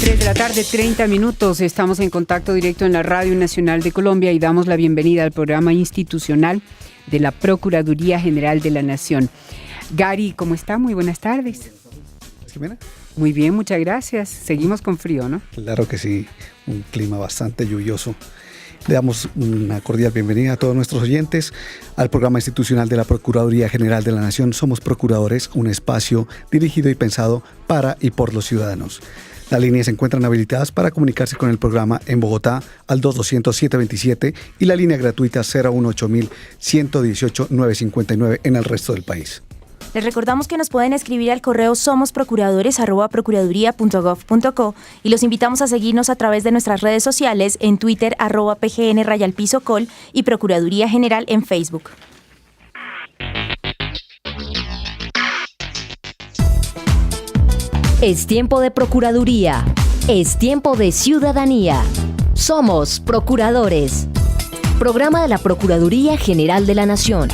3 de la tarde, 30 minutos. Estamos en contacto directo en la Radio Nacional de Colombia y damos la bienvenida al programa institucional de la Procuraduría General de la Nación. Gary, ¿cómo está? Muy buenas tardes. ¿Jimena? Muy bien, muchas gracias. Seguimos con frío, ¿no? Claro que sí, un clima bastante lluvioso. Le damos una cordial bienvenida a todos nuestros oyentes al programa institucional de la Procuraduría General de la Nación. Somos Procuradores, un espacio dirigido y pensado para y por los ciudadanos. Las líneas se encuentran habilitadas para comunicarse con el programa en Bogotá al 220-727 y la línea gratuita 018-118-959 en el resto del país. Les recordamos que nos pueden escribir al correo somosprocuraduores@procuraduría.gov.co y los invitamos a seguirnos a través de nuestras redes sociales en Twitter @pgn_col y Procuraduría General en Facebook. Es tiempo de Procuraduría. Es tiempo de ciudadanía. Somos Procuradores. Programa de la Procuraduría General de la Nación.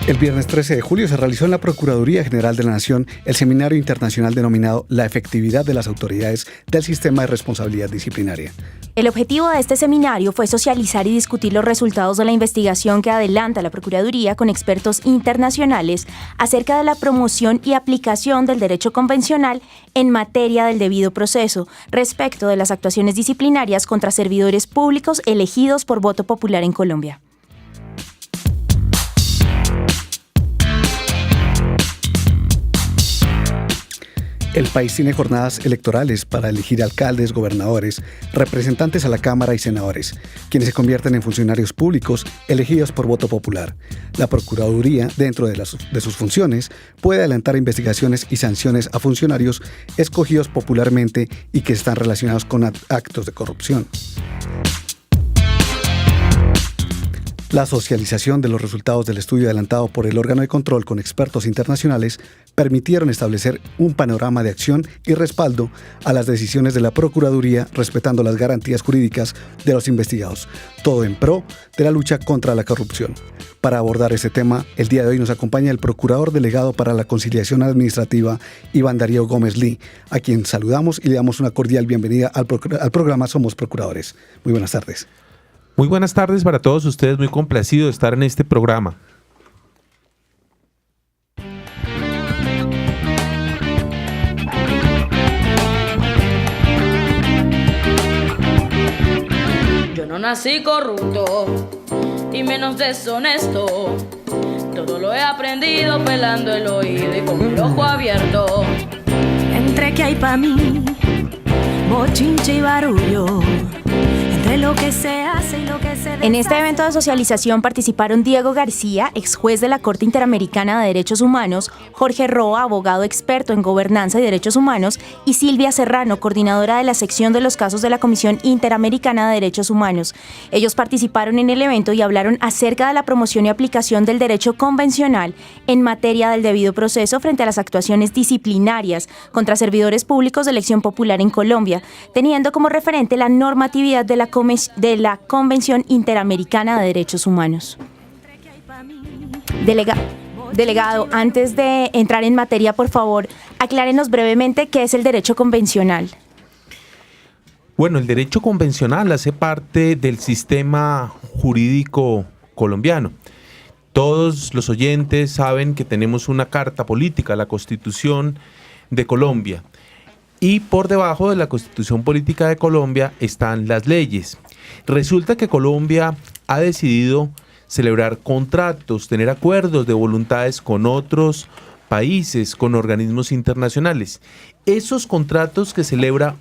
El viernes 13 de julio se realizó en la Procuraduría General de la Nación el seminario internacional denominado La efectividad de las autoridades del sistema de responsabilidad disciplinaria. El objetivo de este seminario fue socializar y discutir los resultados de la investigación que adelanta la Procuraduría con expertos internacionales acerca de la promoción y aplicación del derecho convencional en materia del debido proceso respecto de las actuaciones disciplinarias contra servidores públicos elegidos por voto popular en Colombia. El país tiene jornadas electorales para elegir alcaldes, gobernadores, representantes a la Cámara y senadores, quienes se convierten en funcionarios públicos elegidos por voto popular. La Procuraduría, dentro de sus funciones, puede adelantar investigaciones y sanciones a funcionarios escogidos popularmente y que están relacionados con actos de corrupción. La socialización de los resultados del estudio adelantado por el órgano de control con expertos internacionales permitieron establecer un panorama de acción y respaldo a las decisiones de la Procuraduría respetando las garantías jurídicas de los investigados, todo en pro de la lucha contra la corrupción. Para abordar este tema, el día de hoy nos acompaña el Procurador Delegado para la Conciliación Administrativa, Iván Darío Gómez Lee, a quien saludamos y le damos una cordial bienvenida al programa Somos Procuradores. Muy buenas tardes. Muy buenas tardes para todos ustedes, muy complacido de estar en este programa. Yo no nací corrupto y menos deshonesto. Todo lo he aprendido pelando el oído y con el ojo abierto. Entre que hay pa' mí, bochinche y barullo. Lo que se hace y lo que se deshace. En este evento de socialización participaron Diego García, ex juez de la Corte Interamericana de Derechos Humanos, Jorge Roa, abogado experto en gobernanza y derechos humanos, y Silvia Serrano, coordinadora de la sección de los casos de la Comisión Interamericana de Derechos Humanos. Ellos participaron en el evento y hablaron acerca de la promoción y aplicación del derecho convencional en materia del debido proceso frente a las actuaciones disciplinarias contra servidores públicos de elección popular en Colombia, teniendo como referente la normatividad de la Convención Interamericana de Derechos Humanos. Delegado, antes de entrar en materia, por favor, aclárenos brevemente qué es el derecho convencional. Bueno, el derecho convencional hace parte del sistema jurídico colombiano. Todos los oyentes saben que tenemos una carta política, la Constitución de Colombia. Y por debajo de la Constitución Política de Colombia están las leyes. Resulta que Colombia ha decidido celebrar contratos, tener acuerdos de voluntades con otros países, con organismos internacionales. Esos contratos que celebra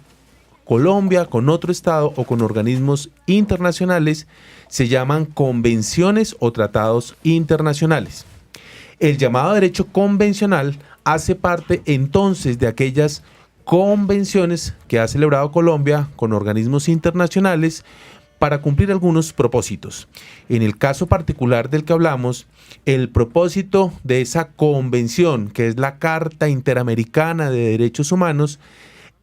Colombia con otro estado o con organismos internacionales se llaman convenciones o tratados internacionales. El llamado derecho convencional hace parte entonces de aquellas convenciones que ha celebrado Colombia con organismos internacionales para cumplir algunos propósitos. En el caso particular del que hablamos, el propósito de esa convención, que es la Carta Interamericana de Derechos Humanos,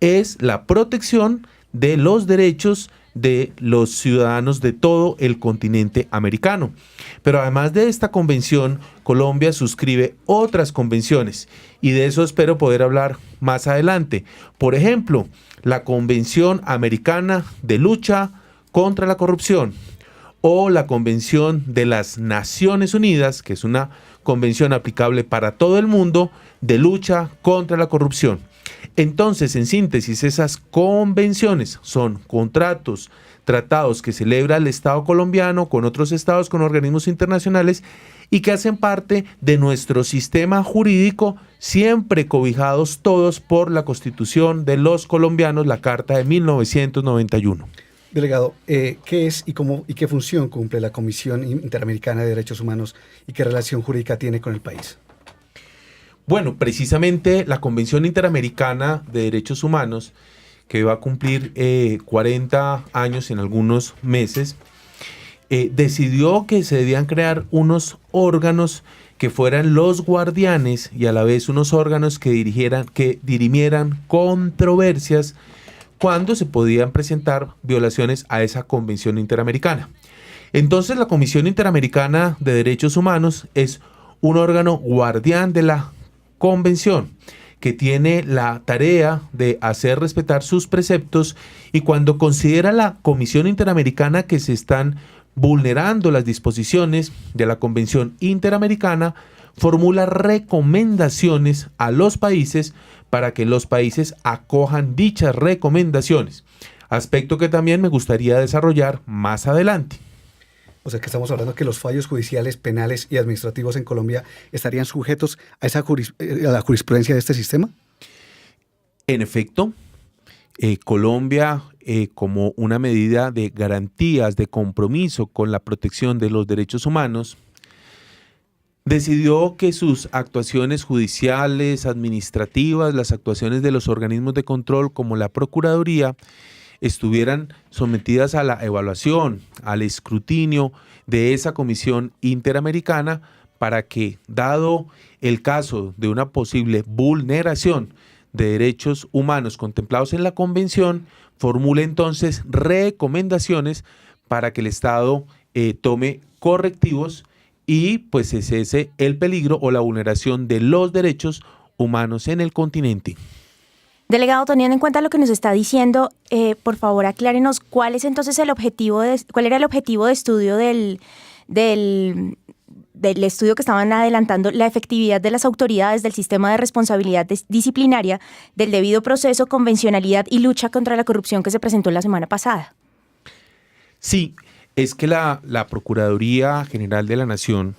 es la protección de los derechos de los ciudadanos de todo el continente americano. Pero además de esta convención, Colombia suscribe otras convenciones y de eso espero poder hablar más adelante. Por ejemplo, la Convención Americana de Lucha contra la Corrupción o la Convención de las Naciones Unidas, que es una convención aplicable para todo el mundo de lucha contra la corrupción. Entonces, en síntesis, esas convenciones son contratos, tratados que celebra el Estado colombiano con otros estados, con organismos internacionales y que hacen parte de nuestro sistema jurídico, siempre cobijados todos por la Constitución de los colombianos, la Carta de 1991. Delegado, ¿qué es y cómo y qué función cumple la Comisión Interamericana de Derechos Humanos y qué relación jurídica tiene con el país? Bueno, precisamente la Convención Interamericana de Derechos Humanos, que va a cumplir 40 años en algunos meses, decidió que se debían crear unos órganos que fueran los guardianes y a la vez unos órganos que dirimieran controversias cuando se podían presentar violaciones a esa Convención Interamericana. Entonces, la Comisión Interamericana de Derechos Humanos es un órgano guardián de la Convención, que tiene la tarea de hacer respetar sus preceptos y cuando considera la Comisión Interamericana que se están vulnerando las disposiciones de la Convención Interamericana, formula recomendaciones a los países para que los países acojan dichas recomendaciones, aspecto que también me gustaría desarrollar más adelante. O sea que estamos hablando que los fallos judiciales, penales y administrativos en Colombia estarían sujetos a la jurisprudencia de este sistema. En efecto, Colombia, como una medida de garantías, de compromiso con la protección de los derechos humanos, decidió que sus actuaciones judiciales, administrativas, las actuaciones de los organismos de control como la Procuraduría, estuvieran sometidas a la evaluación, al escrutinio de esa Comisión Interamericana para que, dado el caso de una posible vulneración de derechos humanos contemplados en la Convención, formule entonces recomendaciones para que el Estado tome correctivos y pues se cese el peligro o la vulneración de los derechos humanos en el continente. Delegado, teniendo en cuenta lo que nos está diciendo, por favor aclárenos cuál es entonces cuál era el objetivo de estudio del estudio que estaban adelantando, la efectividad de las autoridades del sistema de responsabilidad disciplinaria, del debido proceso, convencionalidad y lucha contra la corrupción que se presentó la semana pasada. Sí, es que la Procuraduría General de la Nación,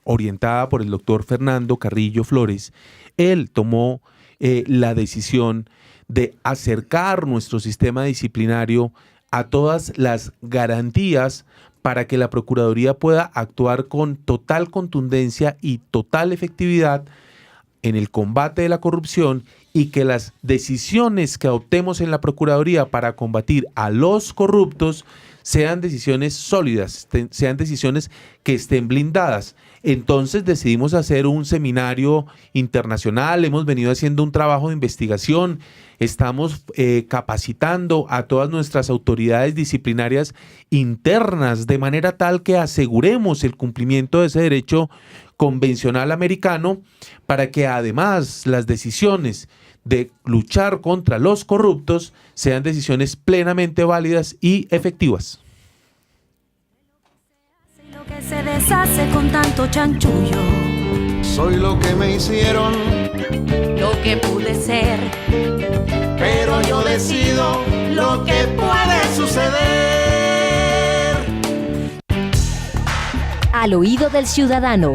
orientada por el doctor Fernando Carrillo Flores, él tomó la decisión de acercar nuestro sistema disciplinario a todas las garantías para que la Procuraduría pueda actuar con total contundencia y total efectividad en el combate de la corrupción y que las decisiones que adoptemos en la Procuraduría para combatir a los corruptos sean decisiones sólidas, sean decisiones que estén blindadas. Entonces decidimos hacer un seminario internacional, hemos venido haciendo un trabajo de investigación, estamos capacitando a todas nuestras autoridades disciplinarias internas de manera tal que aseguremos el cumplimiento de ese derecho convencional americano para que además las decisiones de luchar contra los corruptos sean decisiones plenamente válidas y efectivas. Lo que se deshace con tanto chanchullo. Soy lo que me hicieron, Lo que pude ser. pero yo decido lo que puede suceder. Al oído del ciudadano.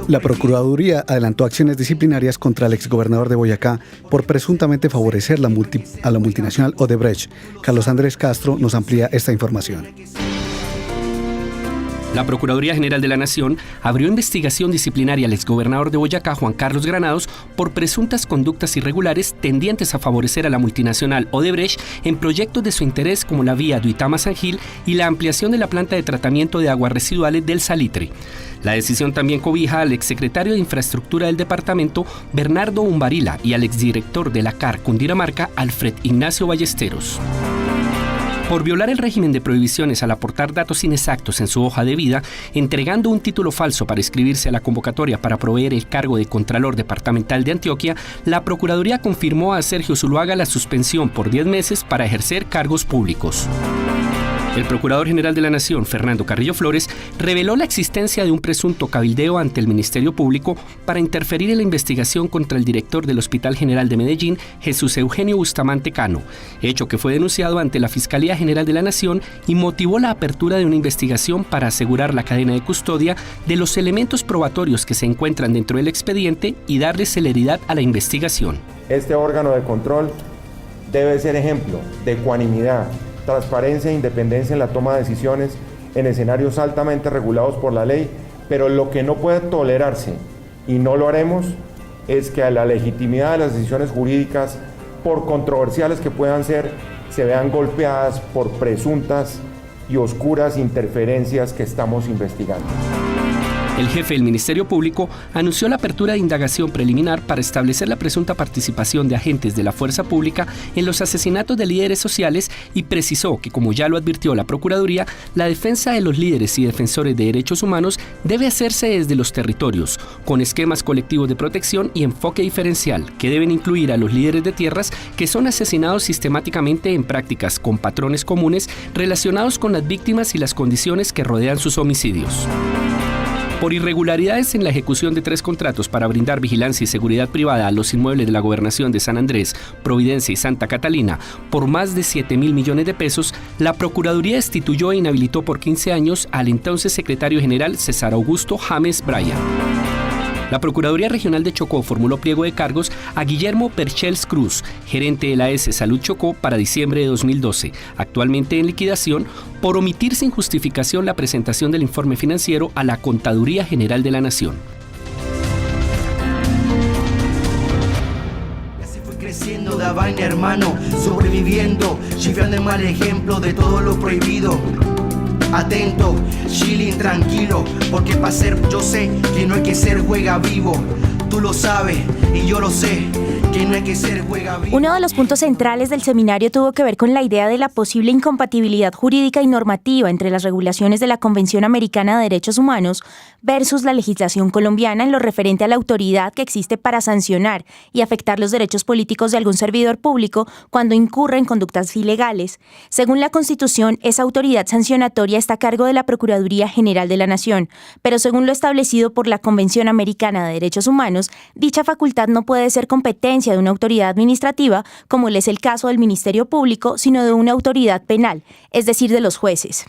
La Procuraduría adelantó acciones disciplinarias contra el exgobernador de Boyacá por presuntamente favorecer a la multinacional Odebrecht. Carlos Andrés Castro nos amplía esta información. La Procuraduría General de la Nación abrió investigación disciplinaria al exgobernador de Boyacá, Juan Carlos Granados, por presuntas conductas irregulares tendientes a favorecer a la multinacional Odebrecht en proyectos de su interés como la vía Duitama-San Gil y la ampliación de la planta de tratamiento de aguas residuales del Salitre. La decisión también cobija al exsecretario de Infraestructura del departamento, Bernardo Umbarila, y al exdirector de la CAR Cundinamarca, Alfred Ignacio Ballesteros. Por violar el régimen de prohibiciones al aportar datos inexactos en su hoja de vida, entregando un título falso para inscribirse a la convocatoria para proveer el cargo de Contralor Departamental de Antioquia, la Procuraduría confirmó a Sergio Zuluaga la suspensión por 10 meses para ejercer cargos públicos. El Procurador General de la Nación, Fernando Carrillo Flores, reveló la existencia de un presunto cabildeo ante el Ministerio Público para interferir en la investigación contra el director del Hospital General de Medellín, Jesús Eugenio Bustamante Cano, hecho que fue denunciado ante la Fiscalía General de la Nación y motivó la apertura de una investigación para asegurar la cadena de custodia de los elementos probatorios que se encuentran dentro del expediente y darle celeridad a la investigación. Este órgano de control debe ser ejemplo de ecuanimidad, transparencia e independencia en la toma de decisiones en escenarios altamente regulados por la ley, pero lo que no puede tolerarse, y no lo haremos, es que a la legitimidad de las decisiones jurídicas, por controversiales que puedan ser, se vean golpeadas por presuntas y oscuras interferencias que estamos investigando. El jefe del Ministerio Público anunció la apertura de indagación preliminar para establecer la presunta participación de agentes de la fuerza pública en los asesinatos de líderes sociales y precisó que, como ya lo advirtió la Procuraduría, la defensa de los líderes y defensores de derechos humanos debe hacerse desde los territorios, con esquemas colectivos de protección y enfoque diferencial, que deben incluir a los líderes de tierras que son asesinados sistemáticamente en prácticas con patrones comunes relacionados con las víctimas y las condiciones que rodean sus homicidios. Por irregularidades en la ejecución de 3 contratos para brindar vigilancia y seguridad privada a los inmuebles de la Gobernación de San Andrés, Providencia y Santa Catalina por más de 7.000 millones de pesos, la Procuraduría destituyó e inhabilitó por 15 años al entonces secretario general César Augusto James Bryan. La Procuraduría Regional de Chocó formuló pliego de cargos a Guillermo Perchels Cruz, gerente de la AS Salud Chocó, para diciembre de 2012, actualmente en liquidación, por omitir sin justificación la presentación del informe financiero a la Contaduría General de la Nación. Así fue creciendo de vaina, hermano, sobreviviendo, chiflando el mal ejemplo de todo lo prohibido. Atento, chilling, tranquilo, porque para ser yo sé que no hay que ser juega vivo. Tú lo sabes y yo lo sé, que no hay que ser juega vivo. Uno de los puntos centrales del seminario tuvo que ver con la idea de la posible incompatibilidad jurídica y normativa entre las regulaciones de la Convención Americana de Derechos Humanos versus la legislación colombiana en lo referente a la autoridad que existe para sancionar y afectar los derechos políticos de algún servidor público cuando incurre en conductas ilegales. Según la Constitución, esa autoridad sancionatoria está a cargo de la Procuraduría General de la Nación, pero según lo establecido por la Convención Americana de Derechos Humanos, dicha facultad no puede ser competencia de una autoridad administrativa, como es el caso del Ministerio Público, sino de una autoridad penal, es decir, de los jueces.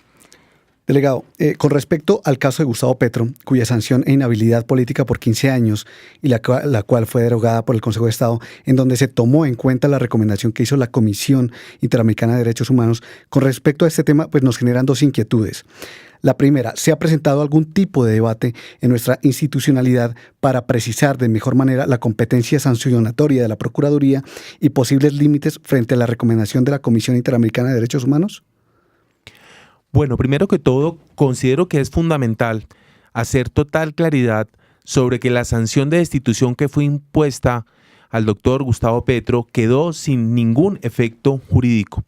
Delegado, con respecto al caso de Gustavo Petro, cuya sanción e inhabilidad política por 15 años y la cual fue derogada por el Consejo de Estado, en donde se tomó en cuenta la recomendación que hizo la Comisión Interamericana de Derechos Humanos, con respecto a este tema, pues nos generan 2 inquietudes. La primera, ¿se ha presentado algún tipo de debate en nuestra institucionalidad para precisar de mejor manera la competencia sancionatoria de la Procuraduría y posibles límites frente a la recomendación de la Comisión Interamericana de Derechos Humanos? Bueno, primero que todo, considero que es fundamental hacer total claridad sobre que la sanción de destitución que fue impuesta al doctor Gustavo Petro quedó sin ningún efecto jurídico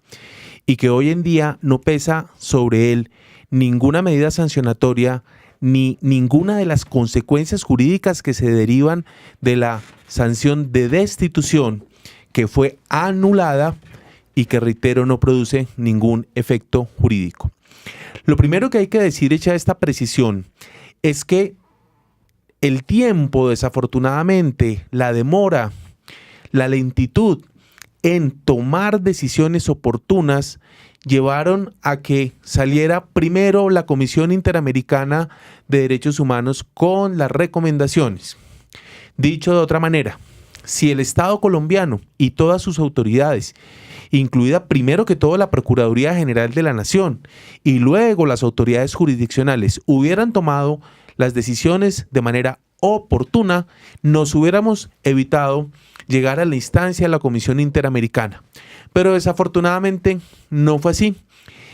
y que hoy en día no pesa sobre él ninguna medida sancionatoria ni ninguna de las consecuencias jurídicas que se derivan de la sanción de destitución que fue anulada y que, reitero, no produce ningún efecto jurídico. Lo primero que hay que decir, hecha esta precisión, es que el tiempo, desafortunadamente, la demora, la lentitud en tomar decisiones oportunas llevaron a que saliera primero la Comisión Interamericana de Derechos Humanos con las recomendaciones. Dicho de otra manera, si el Estado colombiano y todas sus autoridades, incluida primero que todo la Procuraduría General de la Nación y luego las autoridades jurisdiccionales, hubieran tomado las decisiones de manera oportuna, nos hubiéramos evitado llegar a la instancia de la Comisión Interamericana. Pero desafortunadamente no fue así.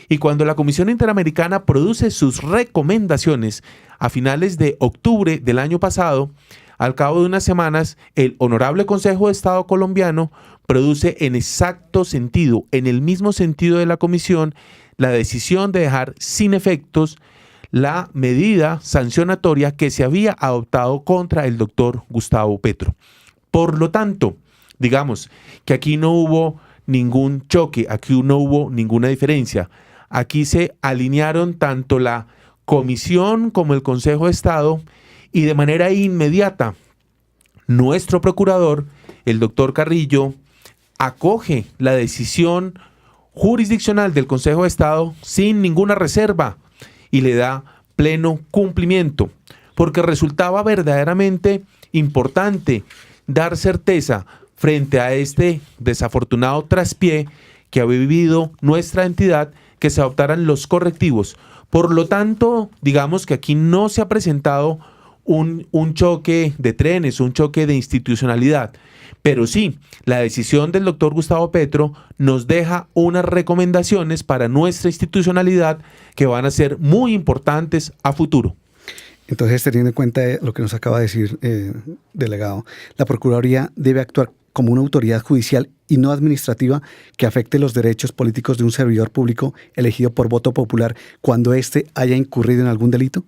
Y cuando la Comisión Interamericana produce sus recomendaciones a finales de octubre del año pasado, al cabo de unas semanas, el Honorable Consejo de Estado colombiano produce en exacto sentido, en el mismo sentido de la Comisión, la decisión de dejar sin efectos la medida sancionatoria que se había adoptado contra el doctor Gustavo Petro. Por lo tanto, digamos que aquí no hubo ningún choque, aquí no hubo ninguna diferencia. Aquí se alinearon tanto la Comisión como el Consejo de Estado y de manera inmediata nuestro procurador, el doctor Carrillo, acoge la decisión jurisdiccional del Consejo de Estado sin ninguna reserva y le da pleno cumplimiento, porque resultaba verdaderamente importante dar certeza frente a este desafortunado traspié que había vivido nuestra entidad, que se adoptaran los correctivos. Por lo tanto, digamos que aquí no se ha presentado un choque de trenes, un choque de institucionalidad, pero sí, la decisión del doctor Gustavo Petro nos deja unas recomendaciones para nuestra institucionalidad que van a ser muy importantes a futuro. Entonces, teniendo en cuenta lo que nos acaba de decir, delegado, la Procuraduría debe actuar como una autoridad judicial y no administrativa que afecte los derechos políticos de un servidor público elegido por voto popular cuando éste haya incurrido en algún delito.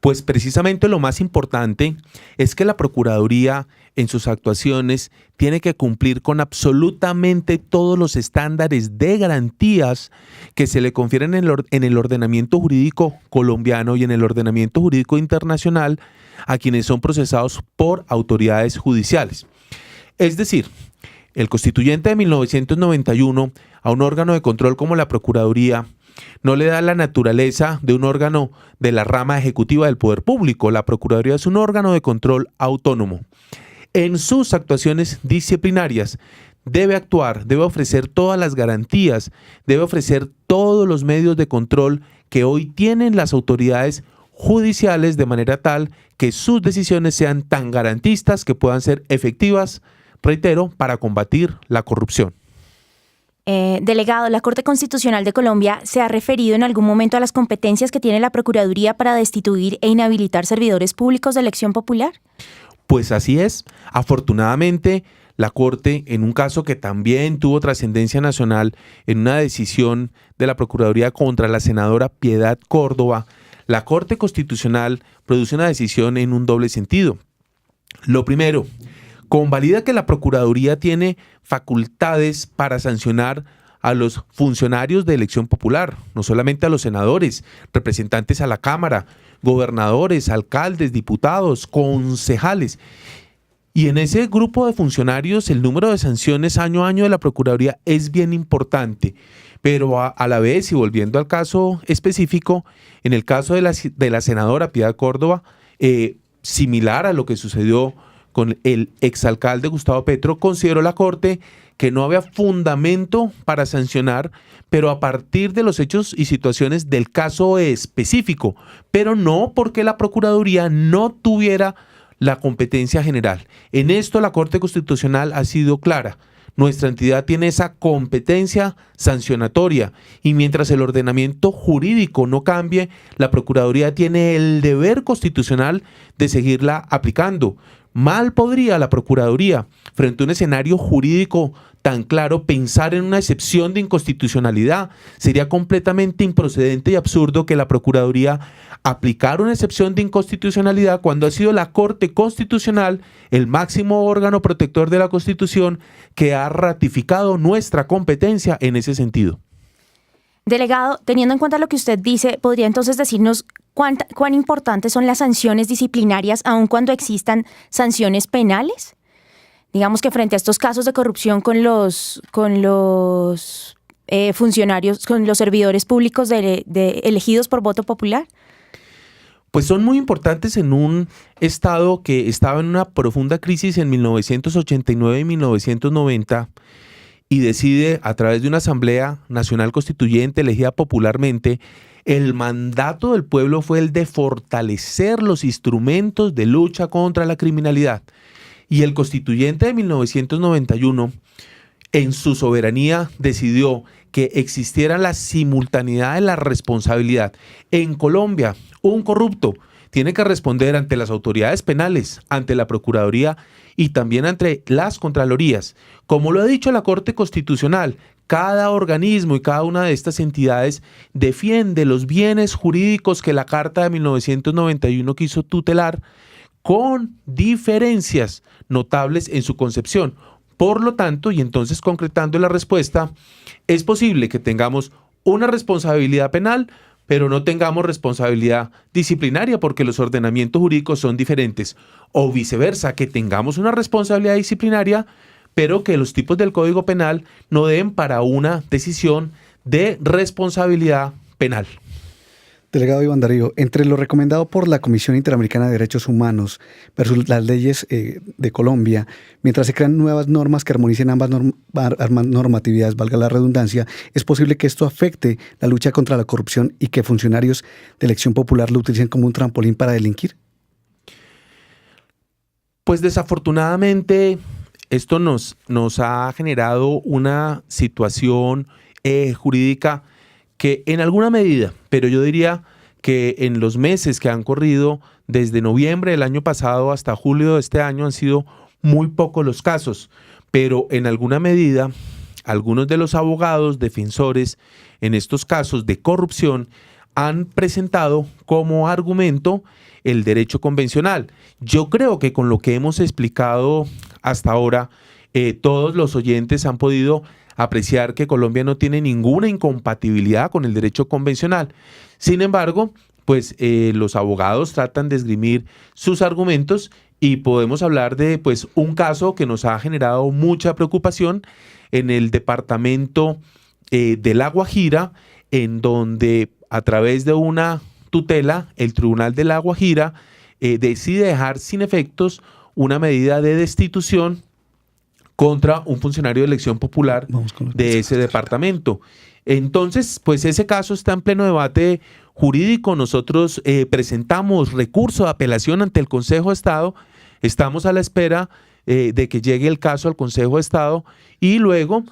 Pues precisamente lo más importante es que la Procuraduría en sus actuaciones tiene que cumplir con absolutamente todos los estándares de garantías que se le confieren en el ordenamiento jurídico colombiano y en el ordenamiento jurídico internacional a quienes son procesados por autoridades judiciales. Es decir, el constituyente de 1991 a un órgano de control como la Procuraduría no le da la naturaleza de un órgano de la rama ejecutiva del poder público. La Procuraduría es un órgano de control autónomo. En sus actuaciones disciplinarias debe actuar, debe ofrecer todas las garantías, debe ofrecer todos los medios de control que hoy tienen las autoridades judiciales de manera tal que sus decisiones sean tan garantistas que puedan ser efectivas, reitero, para combatir la corrupción. Delegado, la Corte Constitucional de Colombia se ha referido en algún momento a las competencias que tiene la Procuraduría para destituir e inhabilitar servidores públicos de elección popular. Pues así es. Afortunadamente, la Corte, en un caso que también tuvo trascendencia nacional, en una decisión de la Procuraduría contra la senadora Piedad Córdoba, la Corte Constitucional produce una decisión en un doble sentido. Lo primero, convalida que la Procuraduría tiene facultades para sancionar a los funcionarios de elección popular, no solamente a los senadores, representantes a la Cámara, gobernadores, alcaldes, diputados, concejales. Y en ese grupo de funcionarios el número de sanciones año a año de la Procuraduría es bien importante. Pero a la vez, y volviendo al caso específico, en el caso de la senadora Piedad Córdoba, similar a lo que sucedió con el exalcalde Gustavo Petro, consideró la Corte que no había fundamento para sancionar, pero a partir de los hechos y situaciones del caso específico, pero no porque la Procuraduría no tuviera la competencia general. En esto la Corte Constitucional ha sido clara. Nuestra entidad tiene esa competencia sancionatoria y mientras el ordenamiento jurídico no cambie, la Procuraduría tiene el deber constitucional de seguirla aplicando. Mal podría la Procuraduría, frente a un escenario jurídico tan claro, pensar en una excepción de inconstitucionalidad. Sería completamente improcedente y absurdo que la Procuraduría aplicara una excepción de inconstitucionalidad cuando ha sido la Corte Constitucional, el máximo órgano protector de la Constitución, que ha ratificado nuestra competencia en ese sentido. Delegado, teniendo en cuenta lo que usted dice, ¿podría entonces decirnos cuán importantes son las sanciones disciplinarias aun cuando existan sanciones penales? Digamos que frente a estos casos de corrupción con los funcionarios, con los servidores públicos elegidos por voto popular. Pues son muy importantes en un estado que estaba en una profunda crisis en 1989 y 1990 y decide a través de una Asamblea Nacional Constituyente elegida popularmente, el mandato del pueblo fue el de fortalecer los instrumentos de lucha contra la criminalidad. Y el constituyente de 1991, en su soberanía, decidió que existiera la simultaneidad de la responsabilidad. En Colombia, un corrupto tiene que responder ante las autoridades penales, ante la Procuraduría y también ante las Contralorías. Como lo ha dicho la Corte Constitucional, cada organismo y cada una de estas entidades defiende los bienes jurídicos que la Carta de 1991 quiso tutelar, con diferencias notables en su concepción. Por lo tanto, y entonces concretando la respuesta, es posible que tengamos una responsabilidad penal, pero no tengamos responsabilidad disciplinaria porque los ordenamientos jurídicos son diferentes. O viceversa, que tengamos una responsabilidad disciplinaria, pero que los tipos del Código Penal no den para una decisión de responsabilidad penal. Delegado Iván Darío, entre lo recomendado por la Comisión Interamericana de Derechos Humanos versus las leyes de Colombia, mientras se crean nuevas normas que armonicen ambas normatividades, valga la redundancia, ¿es posible que esto afecte la lucha contra la corrupción y que funcionarios de elección popular lo utilicen como un trampolín para delinquir? Pues desafortunadamente esto nos ha generado una situación jurídica que en alguna medida, pero yo diría que en los meses que han corrido desde noviembre del año pasado hasta julio de este año han sido muy pocos los casos, pero en alguna medida algunos de los abogados defensores en estos casos de corrupción han presentado como argumento el derecho convencional. Yo creo que con lo que hemos explicado hasta ahora, todos los oyentes han podido apreciar que Colombia no tiene ninguna incompatibilidad con el derecho convencional. Sin embargo, pues los abogados tratan de esgrimir sus argumentos y podemos hablar de pues un caso que nos ha generado mucha preocupación en el departamento de La Guajira, en donde a través de una tutela, el Tribunal de La Guajira decide dejar sin efectos una medida de destitución contra un funcionario de elección popular de ese departamento. Entonces, pues ese caso está en pleno debate jurídico. Nosotros presentamos recurso de apelación ante el Consejo de Estado. Estamos a la espera de que llegue el caso al Consejo de Estado y luego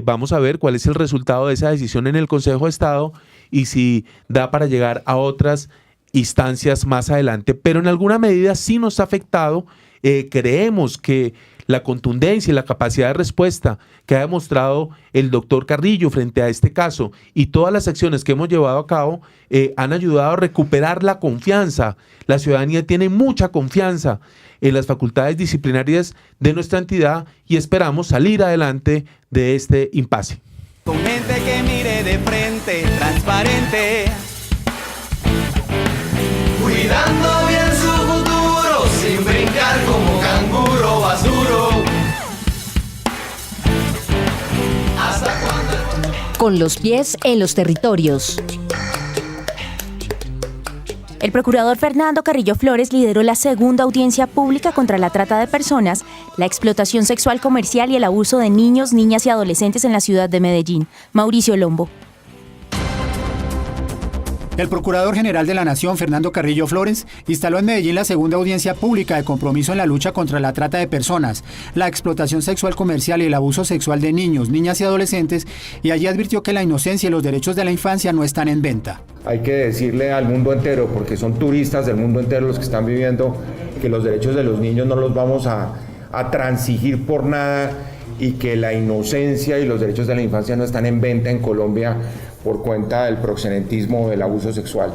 vamos a ver cuál es el resultado de esa decisión en el Consejo de Estado y si da para llegar a otras instancias más adelante. Pero en alguna medida sí nos ha afectado. Creemos que la contundencia y la capacidad de respuesta que ha demostrado el doctor Carrillo frente a este caso y todas las acciones que hemos llevado a cabo han ayudado a recuperar la confianza. La ciudadanía tiene mucha confianza en las facultades disciplinarias de nuestra entidad y esperamos salir adelante de este impasse. Con gente que mire de frente, transparente, cuidando bien su futuro, sin brincar como canguro basuro. ¿Hasta cuándo? Con los pies en los territorios. El procurador Fernando Carrillo Flores lideró la segunda audiencia pública contra la trata de personas, la explotación sexual comercial y el abuso de niños, niñas y adolescentes en la ciudad de Medellín. Mauricio Lombo. El Procurador General de la Nación, Fernando Carrillo Flores, instaló en Medellín la segunda audiencia pública de compromiso en la lucha contra la trata de personas, la explotación sexual comercial y el abuso sexual de niños, niñas y adolescentes, y allí advirtió que la inocencia y los derechos de la infancia no están en venta. Hay que decirle al mundo entero, porque son turistas del mundo entero los que están viviendo, que los derechos de los niños no los vamos a transigir por nada y que la inocencia y los derechos de la infancia no están en venta en Colombia por cuenta del proxenetismo o del abuso sexual.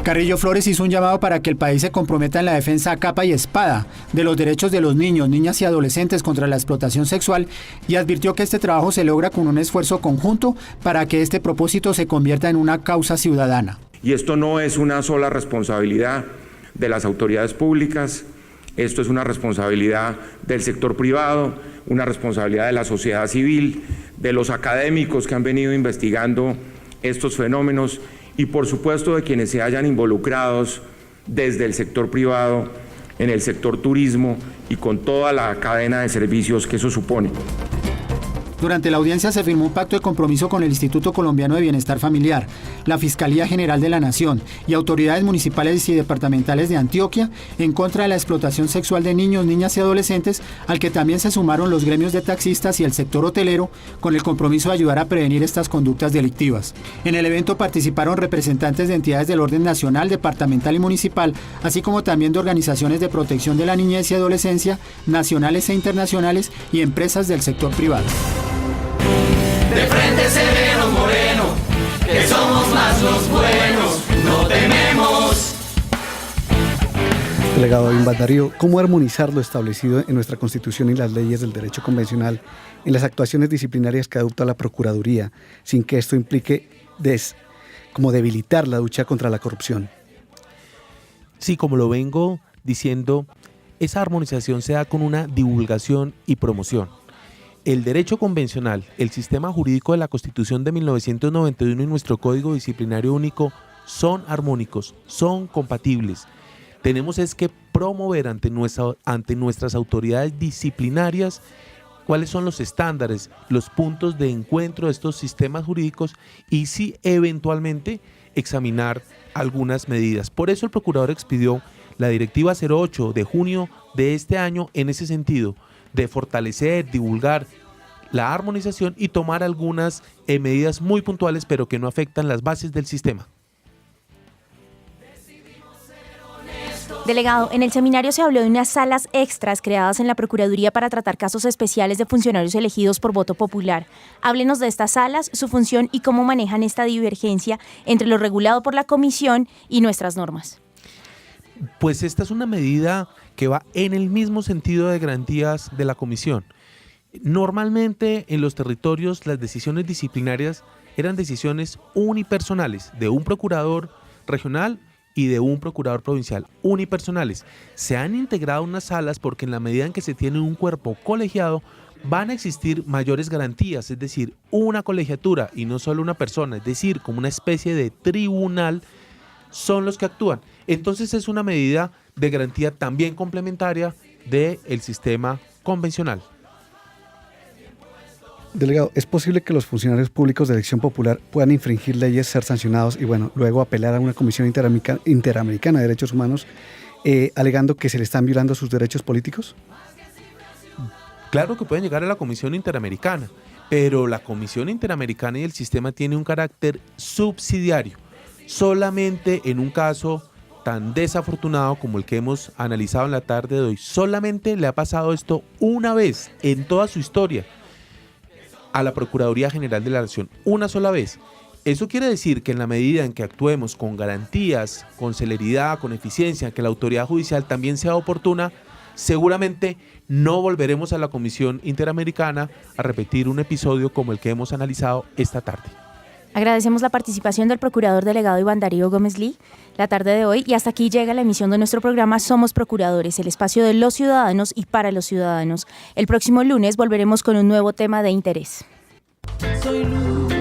Carrillo Flores hizo un llamado para que el país se comprometa en la defensa a capa y espada de los derechos de los niños, niñas y adolescentes contra la explotación sexual y advirtió que este trabajo se logra con un esfuerzo conjunto para que este propósito se convierta en una causa ciudadana. Y esto no es una sola responsabilidad de las autoridades públicas, esto es una responsabilidad del sector privado, una responsabilidad de la sociedad civil, de los académicos que han venido investigando estos fenómenos y por supuesto de quienes se hayan involucrados desde el sector privado, en el sector turismo y con toda la cadena de servicios que eso supone. Durante la audiencia se firmó un pacto de compromiso con el Instituto Colombiano de Bienestar Familiar, la Fiscalía General de la Nación y autoridades municipales y departamentales de Antioquia en contra de la explotación sexual de niños, niñas y adolescentes, al que también se sumaron los gremios de taxistas y el sector hotelero con el compromiso de ayudar a prevenir estas conductas delictivas. En el evento participaron representantes de entidades del orden nacional, departamental y municipal, así como también de organizaciones de protección de la niñez y adolescencia, nacionales e internacionales y empresas del sector privado. De frente se ve los morenos, que somos más los buenos, no tememos. Delegado Iván Darío, ¿cómo armonizar lo establecido en nuestra Constitución y las leyes del derecho convencional en las actuaciones disciplinarias que adopta la Procuraduría, sin que esto implique como debilitar la lucha contra la corrupción? Sí, como lo vengo diciendo, esa armonización se da con una divulgación y promoción. El derecho convencional, el sistema jurídico de la Constitución de 1991 y nuestro Código Disciplinario Único son armónicos, son compatibles. Tenemos es que promover ante nuestras autoridades disciplinarias cuáles son los estándares, los puntos de encuentro de estos sistemas jurídicos y sí eventualmente examinar algunas medidas. Por eso el procurador expidió la Directiva 08 de junio de este año en ese sentido, de fortalecer, divulgar la armonización y tomar algunas medidas muy puntuales, pero que no afectan las bases del sistema. Delegado, en el seminario se habló de unas salas extras creadas en la Procuraduría para tratar casos especiales de funcionarios elegidos por voto popular. Háblenos de estas salas, su función y cómo manejan esta divergencia entre lo regulado por la Comisión y nuestras normas. Pues esta es una medida que va en el mismo sentido de garantías de la Comisión. Normalmente en los territorios las decisiones disciplinarias eran decisiones unipersonales de un procurador regional y de un procurador provincial, unipersonales. Se han integrado unas salas porque en la medida en que se tiene un cuerpo colegiado van a existir mayores garantías, es decir, una colegiatura y no solo una persona, es decir, como una especie de tribunal son los que actúan. Entonces es una medida de garantía también complementaria del sistema convencional. Delegado, ¿es posible que los funcionarios públicos de elección popular puedan infringir leyes, ser sancionados y luego apelar a una Comisión Interamericana de Derechos Humanos alegando que se le están violando sus derechos políticos? Claro que pueden llegar a la Comisión Interamericana, pero la Comisión Interamericana y el sistema tiene un carácter subsidiario. Solamente en un caso tan desafortunado como el que hemos analizado en la tarde de hoy, solamente le ha pasado esto una vez en toda su historia a la Procuraduría General de la Nación, una sola vez. Eso quiere decir que en la medida en que actuemos con garantías, con celeridad, con eficiencia, que la autoridad judicial también sea oportuna, seguramente no volveremos a la Comisión Interamericana a repetir un episodio como el que hemos analizado esta tarde. Agradecemos la participación del procurador delegado Iván Darío Gómez Lee la tarde de hoy y hasta aquí llega la emisión de nuestro programa Somos Procuradores, el espacio de los ciudadanos y para los ciudadanos. El próximo lunes volveremos con un nuevo tema de interés. Soy luz.